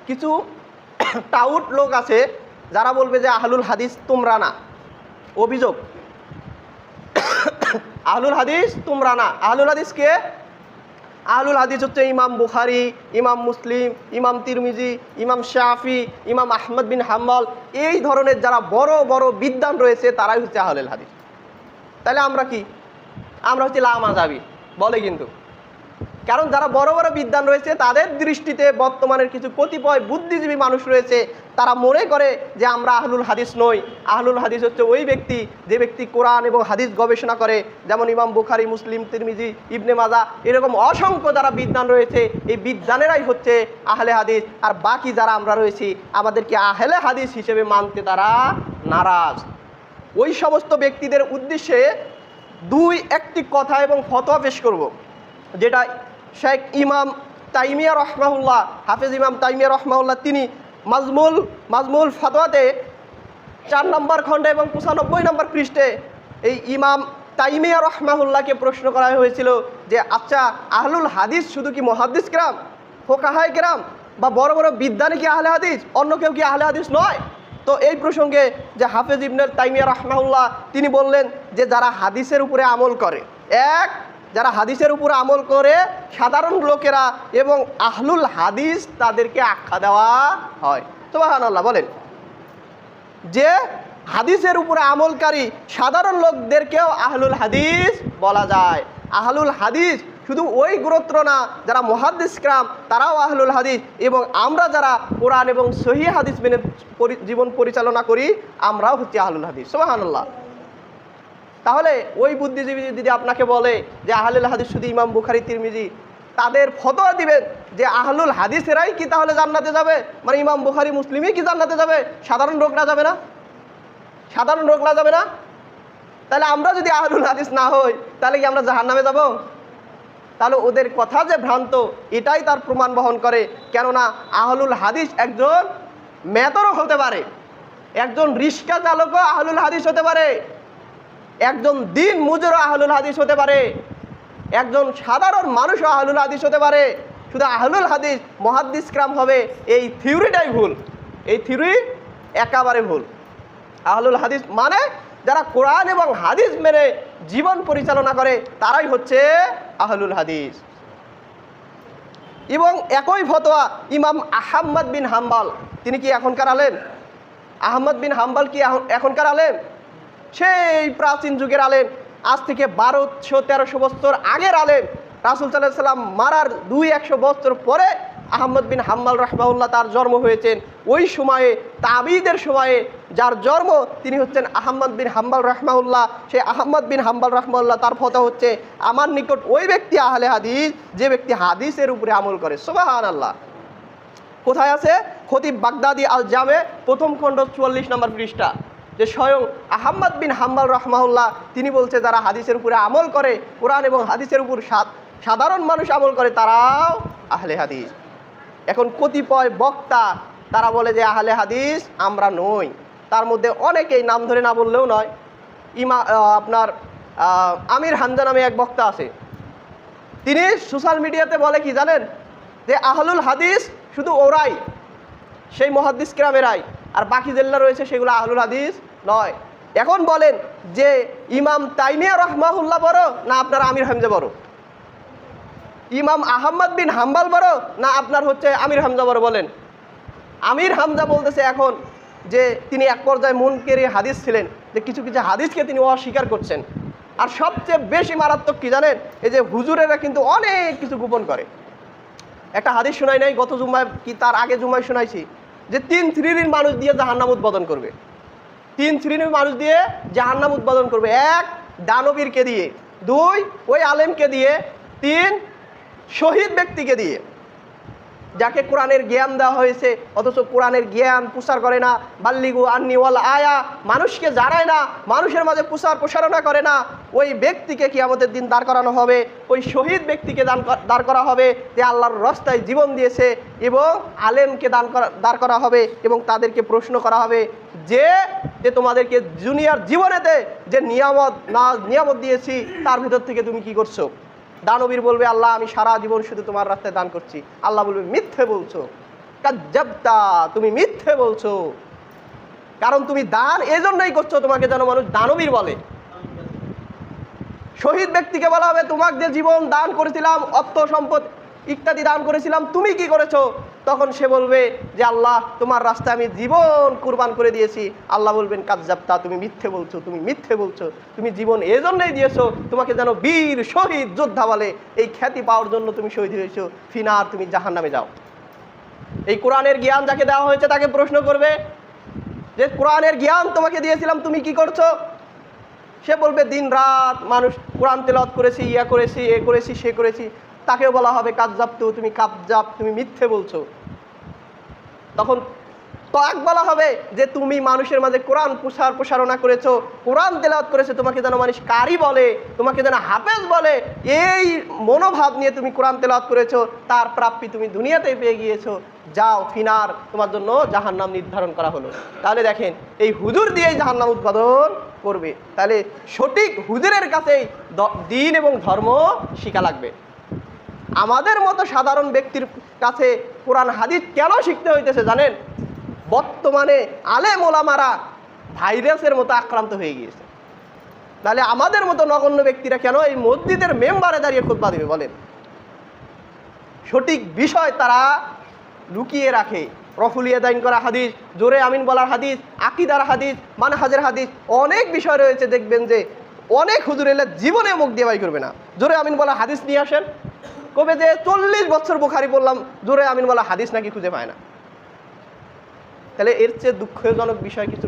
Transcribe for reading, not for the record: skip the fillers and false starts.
কিছু টাউট লোক আছে যারা বলবে যে আহলুল হাদিস তোমরা না। অভিযোগ, আহলুল হাদিস তোমরা না। আহলুল হাদিস কে? আহলুল হাদিস হচ্ছে ইমাম বুখারী, ইমাম মুসলিম, ইমাম তিরমিজি, ইমাম শাফি, ইমাম আহমদ বিন হাম্বল, এই ধরনের যারা বড় বড় বিদ্বান রয়েছে তারাই হচ্ছে আহলুল হাদিস। তাহলে আমরা কি? আমরা হচ্ছে লামাযাবি বলে কিন্তু। কারণ যারা বড় বড় বিদ্বান রয়েছে তাদের দৃষ্টিতে বর্তমানের কিছু কতিপয় বুদ্ধিজীবী মানুষ রয়েছে, তারা মনে করে যে আমরা আহলুল হাদিস নই। আহলুল হাদিস হচ্ছে ওই ব্যক্তি যে ব্যক্তি কোরআন এবং হাদিস গবেষণা করে, যেমন ইমাম বুখারী, মুসলিম, তিরমিজি, ইবনে মাজাহ, এরকম অসংখ্য যারা বিদ্বান রয়েছে এই বিদ্বানেরাই হচ্ছে আহলে হাদিস। আর বাকি যারা আমরা রয়েছি আমাদেরকে আহলে হাদিস হিসেবে মানতে তারা নারাজ। ওই সমস্ত ব্যক্তিদের উদ্দেশ্যে একটি কথা এবং ফতোয়া পেশ করব, যেটা শেখ ইমাম তাইমিয়া রহমাহুল্লাহ, হাফেজ ইমাম তাইমিয়া রহমাহুল্লাহ, তিনি মাজমুল ফতোয়াতে 4 নম্বর খণ্ডে এবং 95 নম্বর পৃষ্ঠে এই ইমাম তাইমিয়া রহমাহুল্লাহকে প্রশ্ন করা হয়েছিল যে আচ্ছা, আহলুল হাদিস শুধু কি মুহাদ্দিস কেরাম, ফুকাহায়ে কেরাম বা বড় বড় বিদ্বানী কি আহলে হাদিস, অন্য কেউ কি আহলে হাদিস নয়? তো এই প্রসঙ্গে যে হাফেজ ইবনে তাইমিয়া রহমাহুল্লাহ তিনি বললেন যে যারা হাদিসের উপরে আমল করে, যারা হাদিসের উপরে আমল করে সাধারণ লোকেরা এবং আহলুল হাদিস তাদেরকে আখ্যা দেওয়া হয়। সুবহানাল্লাহ বলেন, যে হাদিসের উপরে আমলকারী সাধারণ লোকদেরকেও আহলুল হাদিস বলা যায়। আহলুল হাদিস শুধু ওই গোত্র না, যারা মুহাদ্দিস কেরাম তারাও আহলুল হাদিস, এবং আমরা যারা কোরআন এবং সহিহ হাদিস মেনে জীবন পরিচালনা করি আমরাও হচ্ছে আহলুল হাদিস। সুবহানাল্লাহ। তাহলে ওই বুদ্ধিজীবী যদি আপনাকে বলে যে আহলুল হাদিস শুধু ইমাম বুখারী, তিরমিজি, তাদের ফতোয়া দিবেন যে আহলুল হাদিসেরাই কি তাহলে জান্নাতে যাবে? মানে ইমাম বুখারী, মুসলিমই কি জান্নাতে যাবে, সাধারণ লোকরা যাবে না? সাধারণ লোকরা যাবে না? তাহলে আমরা যদি আহলুল হাদিস না হই তাহলে কি আমরা জাহান্নামে যাব? তাহলে ওদের কথা যে ভ্রান্ত, এটাই তার প্রমাণ বহন করে। কেননা আহলুল হাদিস একজন মেতরও হতে পারে, একজন রিক্সা চালকও আহলুল হাদিস হতে পারে, একজন দিন মুজুরও আহলুল হাদিস হতে পারে, একজন সাধারণ মানুষও আহলুল হাদিস হতে পারে। শুধু আহলুল হাদিস মুহাদ্দিস কেরাম হবে এই থিওরিটাই ভুল, এই থিওরি একেবারে ভুল। আহলুল হাদিস মানে যারা কোরআন এবং হাদিস মেনে জীবন পরিচালনা করে তারাই হচ্ছে আহলুল হাদিস। এবং একই ফতোয়া ইমাম আহমদ বিন হাম্বল, তিনি কি এখনকার আলেম? আহমদ বিন হাম্বল কি এখনকার আলেম? সেই প্রাচীন যুগের আলেম, আজ থেকে 1200-1300 বছর আগের আলেম। রাসূল সাল্লাল্লাহু আলাইহি ওয়াসাল্লাম মারার 200 বছর পরে আহমদ বিন হাম্বল রাহমাহুল্লাহ তার জন্ম হয়েছেন। ওই সময়ে তাবিদের সময়ে যার জন্ম তিনি হচ্ছেন আহমদ বিন হাম্বল রাহমাহুল্লাহ। সেই আহমদ বিন হাম্বল রাহমাহুল্লাহ তার ফতোয়া হচ্ছে আমার নিকট ওই ব্যক্তি আহলে হাদিস যে ব্যক্তি হাদিসের উপরে আমল করে। সুবহানাল্লাহ। কোথায় আছে? খতিব বাগদাদি আল জামে 1ম খণ্ড 44 নম্বর পৃষ্ঠা, যে স্বয়ং আহমদ বিন হাম্বল রাহমাহুল্লাহ তিনি বলছে যারা হাদিসের উপরে আমল করে, কোরআন এবং হাদিসের উপর সাধারণ মানুষ আমল করে, তারাও আহলে হাদিস। এখন কতিপয় বক্তা তারা বলে যে আহলে হাদিস আমরা নই, তার মধ্যে অনেকেই নাম ধরে না বললেও নয়। আপনার আমির হামজা নামে এক বক্তা আছে, তিনি সোশ্যাল মিডিয়াতে বলে কি জানেন, যে আহলুল হাদিস শুধু ওরাই, সেই মুহাদ্দিস কেরামেরাই, আর বাকি যেগুলো রয়েছে সেগুলো আহলুল হাদিস নয়। এখন বলেন যে ইমাম তাইমিয়া রহমাহুল্লাহ বড় না আপনার আমির হামজা বড়? ইমাম আহমদ বিন হাম্বল বড় না আপনার হচ্ছে আমির হামজা বড়? বলেন। আমির হামজা বলতেছে এখন যে তিনি এক পর্যায়ে মুনকেরি হাদিস ছিলেন, যে কিছু কিছু হাদিসকে তিনি অস্বীকার করছেন। আর সবচেয়ে বেশি মারাত্মক কি জানেন, এই যে হুজুরেরা কিন্তু অনেক কিছু গোপন করে। একটা হাদিস শোনাই নাই গত জুম্মায় কি তার আগে জুম্মায় শোনাইছি, যে 3 শ্রেণীর মানুষ দিয়ে জাহান্নাম উদ্বোধন করবে। 3 শ্রেণীর মানুষ দিয়ে জাহান্নাম উদ্বোধন করবে। 1 দানবীরকে দিয়ে, 2 ওই আলেমকে দিয়ে, 3 শহীদ ব্যক্তিকে দিয়ে, যাকে কোরআনের জ্ঞান দেওয়া হয়েছে অথচ কোরআনের জ্ঞান প্রচার করে না। বাল্লিগু আন্নি ওয়াল আয়া, মানুষকে জানায় না, মানুষের মাঝে প্রসারণা করে না, ওই ব্যক্তিকে কিয়ামতের দিন দাঁড় করানো হবে। ওই শহীদ ব্যক্তিকে দাঁড় করা হবে যে আল্লাহর রাস্তায় জীবন দিয়েছে, এবং আলেমকে দাঁড় করা হবে এবং তাদেরকে প্রশ্ন করা হবে যে তোমাদেরকে দুনিয়ার জীবনেতে যে নিয়ামত দিয়েছি তার ভিতর থেকে তুমি কি করছো? দানবীর বলবে আল্লাহ আমি সারা জীবন শুধু তোমার রাস্তায় দান করছি। আল্লাহ বলবে মিথ্যে বলছো, কাজ্জাবতা, তুমি মিথ্যে বলছো। কারণ তুমি দান এজন্যই করছো তোমাকে যেন মানুষ দানবীর বলে। শহীদ ব্যক্তিকে বলা হবে তোমাকে যে জীবন দান করেছিলাম, অর্থ সম্পদ ইত্যাদি দান করেছিলাম, তুমি কি করেছো? তখন সে বলবে যে আল্লাহ তোমার রাস্তায় আমি জীবন কুরবান করে দিয়েছি। আল্লাহ বলবেন কাজ্জাবতা, তুমি মিথ্যে বলছো, তুমি মিথ্যে বলছো। তুমি জীবন এজন্যই দিয়েছো তোমাকে যেন বীর শহীদ যোদ্ধা বলে, এই খ্যাতি পাওয়ার জন্য তুমি শহীদ হয়েছো, ফিনার তুমি জাহান্নামে যাও। এই কোরআনের জ্ঞান যাকে দেওয়া হয়েছে তাকে প্রশ্ন করবে যে কোরআনের জ্ঞান তোমাকে দিয়েছিলাম, তুমি কি করছো? সে বলবে দিন রাত মানুষ কোরআন তেলাওয়াত করেছি, ইয়া করেছি, এ করেছি, সে করেছি। তাকেও বলা হবে কাজ্জাবতু, তুমি কাজ্জাব, তুমি মিথ্যে বলছো। তখন তাক বলা হবে যে তুমি মানুষের মাঝে কোরআন প্রসারণা করেছো, কোরআন তেলাওয়াত করেছো, তোমাকে যেন মানুষ কারি বলে, তোমাকে যেন হাফেজ বলে, এই মনোভাব নিয়ে তুমি কোরআন তেলাওয়াত করেছো, তার প্রাপ্তি তুমি দুনিয়াতেই পেয়ে গিয়েছো, যাও ফিনার, তোমার জন্য জাহান্নাম নির্ধারণ করা হলো। তাহলে দেখেন এই হুজুর দিয়েই জাহান্নাম উৎপাদন করবে। তাহলে সঠিক হুজুরের কাছেই দিন এবং ধর্ম শিখা লাগবে। আমাদের মতো সাধারণ ব্যক্তির কাছে কোরআন হাদিস কেন শিখতে হইতেছে জানেন? বর্তমানে আলেম ওলামারা ভাইরাসের মতো আক্রান্ত হয়ে গিয়েছে। তাহলে আমাদের মতো নগণ্য ব্যক্তিরা কেন এই মসজিদের মেম্বারে দাঁড়িয়ে খুতবা দিবে বলেন? সঠিক বিষয় তারা লুকিয়ে রাখে। রফুল ইয়াদাইন করা হাদিস, জোরে আমিন বলার হাদিস, আকিদার হাদিস, মানহাজের হাদিস, অনেক বিষয় রয়েছে। দেখবেন যে অনেক হুজুর এলে জীবনে মুখ দিয়ে বাই করবে না। জোরে আমিন বলার হাদিস নিয়ে আসেন, কবে যে 40 বছর বুখারি বললাম, জোরে আমিন বলা হাদিস নাকি খুঁজে পায় না। তাহলে এর চেয়ে দুঃখজনক বিষয় কিছু